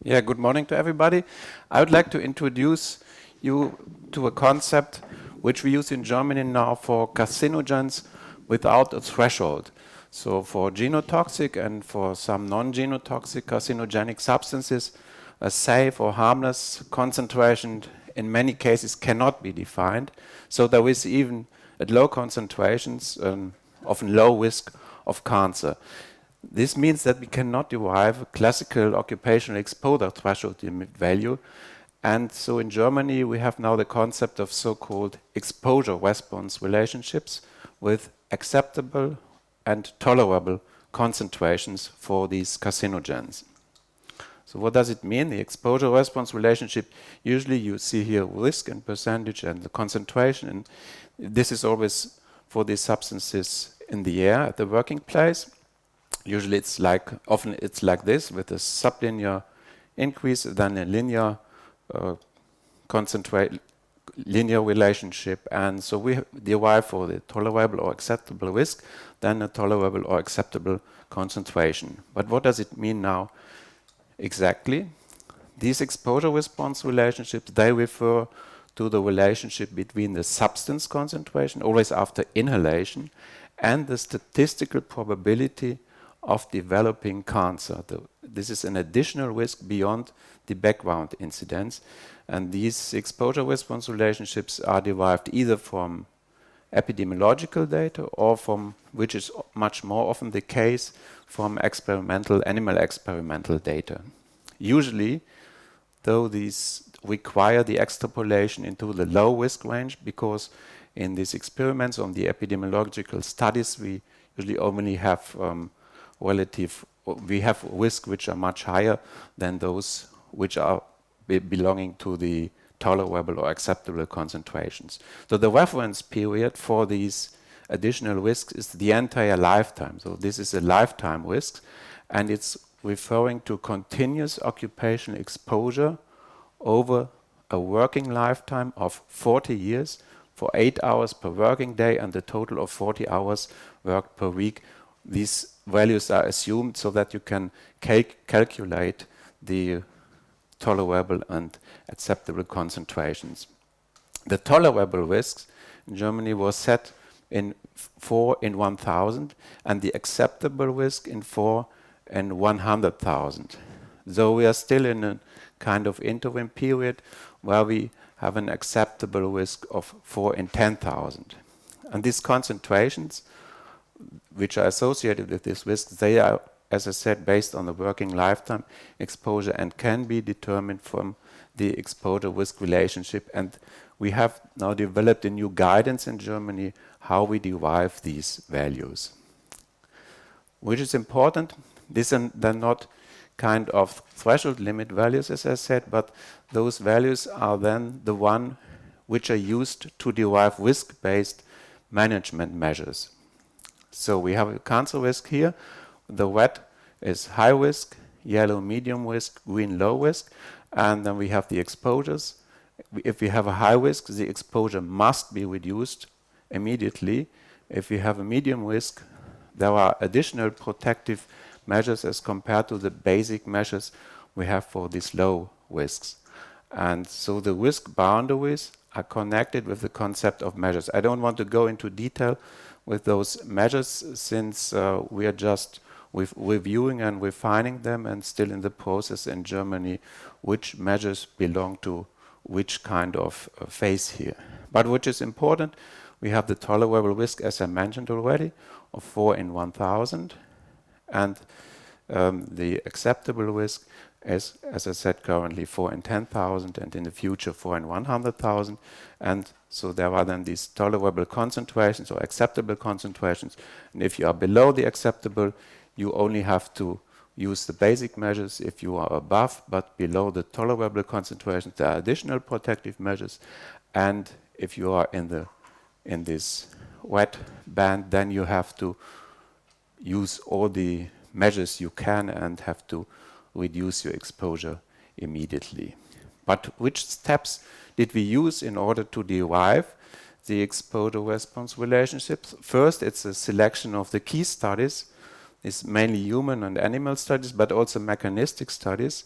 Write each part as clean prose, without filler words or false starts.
Yeah, good morning to everybody. I would like to introduce you to a concept which we use in Germany now for carcinogens without a threshold. So for genotoxic and for some non-genotoxic carcinogenic substances, a safe or harmless concentration in many cases cannot be defined. So there is even at low concentrations often low risk of cancer. This means that we cannot derive a classical occupational exposure threshold limit value. And so in Germany, we have now the concept of so-called exposure response relationships with acceptable and tolerable concentrations for these carcinogens. So what does it mean? The exposure response relationship, usually you see here risk and percentage and the concentration. And this is always for these substances in the air at the working place. Usually often it's like this, with a sublinear increase, then a linear linear relationship. And so we derive for the tolerable or acceptable risk, then a tolerable or acceptable concentration. But what does it mean now exactly? These exposure response relationships, they refer to the relationship between the substance concentration, always after inhalation, and the statistical probability of developing cancer. This is an additional risk beyond the background incidence. And these exposure response relationships are derived either from epidemiological data or from, which is much more often the case, from animal experimental data. Usually, though, these require the extrapolation into the low risk range, because in these experiments on the epidemiological studies, we usually only have we have risks which are much higher than those which are belonging to the tolerable or acceptable concentrations. So the reference period for these additional risks is the entire lifetime. So this is a lifetime risk, and it's referring to continuous occupational exposure over a working lifetime of 40 years for 8 hours per working day and a total of 40 hours worked per week. These values are assumed so that you can calculate the tolerable and acceptable concentrations. The tolerable risks in Germany was set in 4 in 1,000 and the acceptable risk in 4 in 100,000. So we are still in a kind of interim period where we have an acceptable risk of 4 in 10,000. And these concentrations which are associated with this risk, they are, as I said, based on the working lifetime exposure and can be determined from the exposure-risk relationship. And we have now developed a new guidance in Germany how we derive these values. Which is important, these are then not kind of threshold limit values, as I said, but those values are then the one which are used to derive risk-based management measures. So we have a cancer risk here. The red is high risk, yellow medium risk, green low risk, and then we have the exposures. If we have a high risk, the exposure must be reduced immediately. If we have a medium risk, there are additional protective measures as compared to the basic measures we have for these low risks. And so the risk boundaries are connected with the concept of measures. I don't want to go into detail with those measures since we are just reviewing and refining them and still in the process in Germany which measures belong to which kind of phase here. But which is important, we have the tolerable risk, as I mentioned already, of 4 in 1,000, and the acceptable risk is, as I said, currently 4 in 10,000, and in the future 4 in 100,000. And so there are then these tolerable concentrations or acceptable concentrations. And if you are below the acceptable, you only have to use the basic measures. If you are above but below the tolerable concentrations, there are additional protective measures. And if you are in this red band, then you have to use all the measures you can and have to reduce your exposure immediately. But which steps did we use in order to derive the exposure response relationships? First, it's a selection of the key studies is mainly human and animal studies, but also mechanistic studies.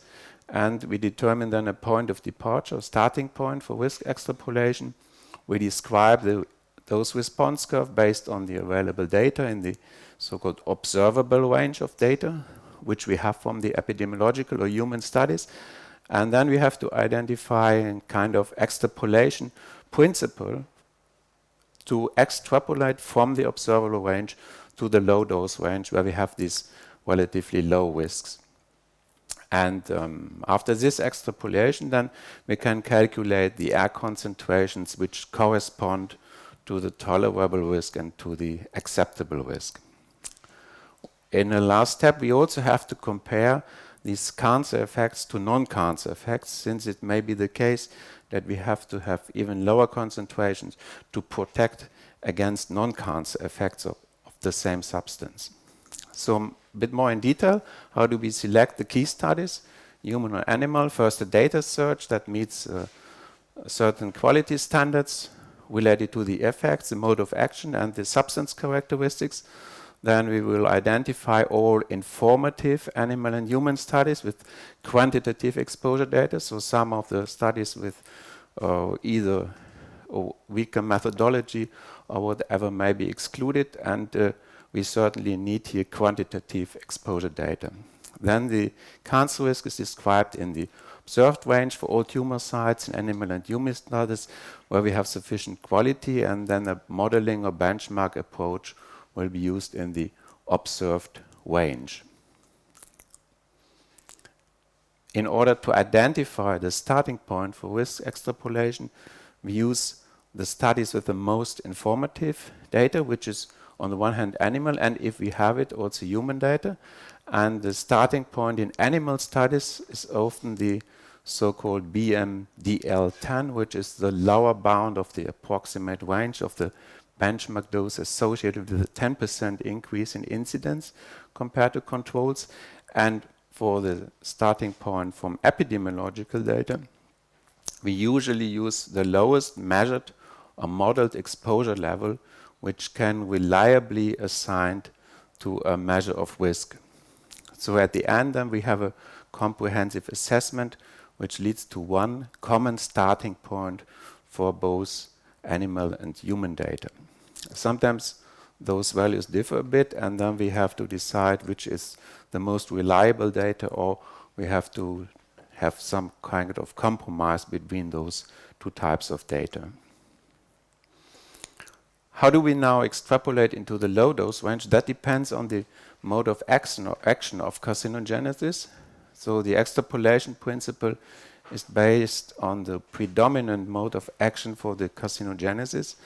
And we determine then a point of departure, starting point for risk extrapolation. We describe those response curve based on the available data in the so-called observable range of data, which we have from the epidemiological or human studies. And then we have to identify a kind of extrapolation principle to extrapolate from the observable range to the low dose range where we have these relatively low risks. And after this extrapolation, then we can calculate the air concentrations which correspond to the tolerable risk and to the acceptable risk. In the last step, we also have to compare these cancer effects to non-cancer effects, since it may be the case that we have to have even lower concentrations to protect against non-cancer effects of the same substance. So a bit more in detail, how do we select the key studies, human or animal? First, a data search that meets certain quality standards related to the effects, the mode of action, and the substance characteristics. Then we will identify all informative animal and human studies with quantitative exposure data. So some of the studies with either a weaker methodology or whatever may be excluded, and we certainly need here quantitative exposure data. Then the cancer risk is described in the observed range for all tumor sites in animal and human studies where we have sufficient quality, and then a modeling or benchmark approach will be used in the observed range. In order to identify the starting point for risk extrapolation, we use the studies with the most informative data, which is on the one hand animal, and if we have it, also human data. And the starting point in animal studies is often the so-called BMDL10, which is the lower bound of the approximate range of the benchmark dose associated with a 10% increase in incidence compared to controls. And for the starting point from epidemiological data, we usually use the lowest measured or modeled exposure level, which can reliably assigned to a measure of risk. So at the end, then we have a comprehensive assessment which leads to one common starting point for both animal and human data. Sometimes those values differ a bit, and then we have to decide which is the most reliable data, or we have to have some kind of compromise between those two types of data. How do we now extrapolate into the low dose range? That depends on the mode of action of carcinogenesis. So the extrapolation principle is based on the predominant mode of action for the carcinogenesis.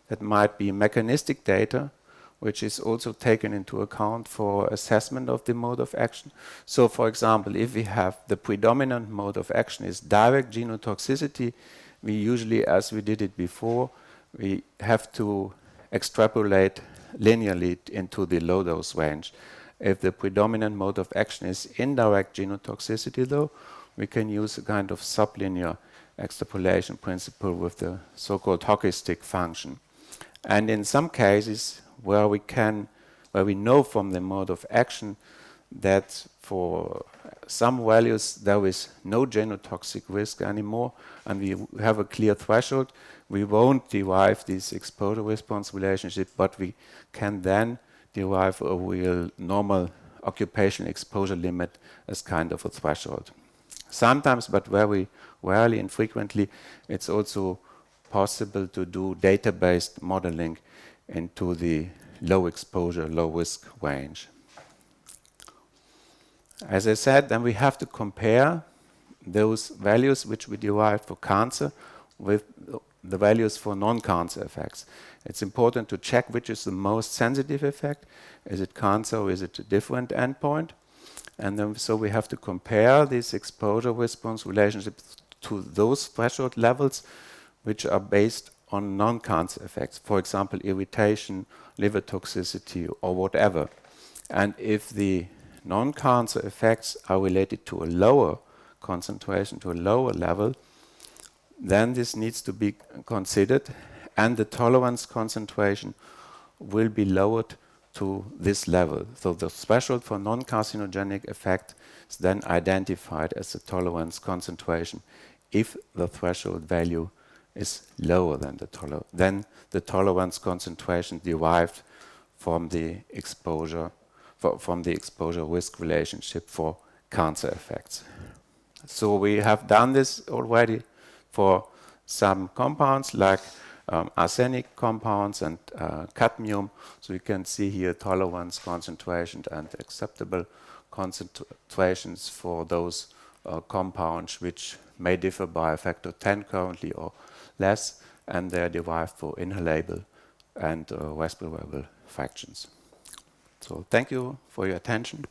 That might be mechanistic data, which is also taken into account for assessment of the mode of action. So for example, if we have the predominant mode of action is direct genotoxicity, we usually, as we did it before, we have to extrapolate linearly into the low dose range. If the predominant mode of action is indirect genotoxicity, though, we can use a kind of sublinear extrapolation principle with the so-called hockey stick function. And in some cases where we know from the mode of action that for some values there is no genotoxic risk anymore, and we have a clear threshold, we won't derive this exposure response relationship, but we can then derive a real normal occupational exposure limit as kind of a threshold. Sometimes, but very rarely and frequently, it's also possible to do data-based modeling into the low exposure, low risk range. As I said, then we have to compare those values which we derived for cancer with the values for non-cancer effects. It's important to check which is the most sensitive effect. Is it cancer or is it a different endpoint? And then so we have to compare these exposure response relationships to those threshold levels which are based on non-cancer effects, for example, irritation, liver toxicity, or whatever. And if the non-cancer effects are related to a lower concentration, to a lower level, then this needs to be considered, and the tolerance concentration will be lowered to this level. So the threshold for non-carcinogenic effect is then identified as the tolerance concentration if the threshold value is lower than the tolerance concentration derived from the exposure risk relationship for cancer effects. So we have done this already for some compounds like arsenic compounds and cadmium. So you can see here tolerance concentration and acceptable concentrations for those compounds which may differ by a factor of 10 currently or less, and they are derived for inhalable and respirable fractions. So thank you for your attention.